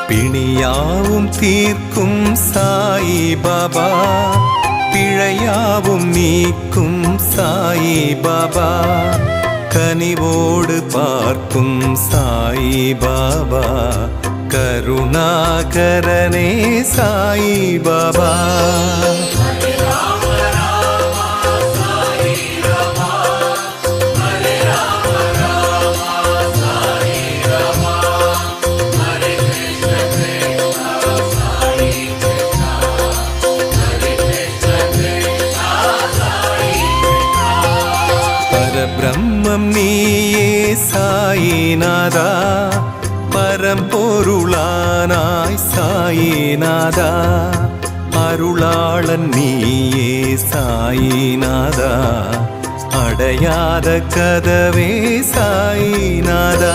பிணியாவும் தீர்க்கும் சாயி பாபா, பிழையாவும் நீக்கும் சாயி பாபா, கனிவோடு பார்க்கும் சாயி பாபா, கருணாகரனே சாயி பாபா. பரபிரம்மம் நீயே சாயிநாதா, பரம்பொருளானாய் சாயிநாதா, அருளாளன் நீயே சாயிநாதா, அடையாத கதவே சாயிநாதா.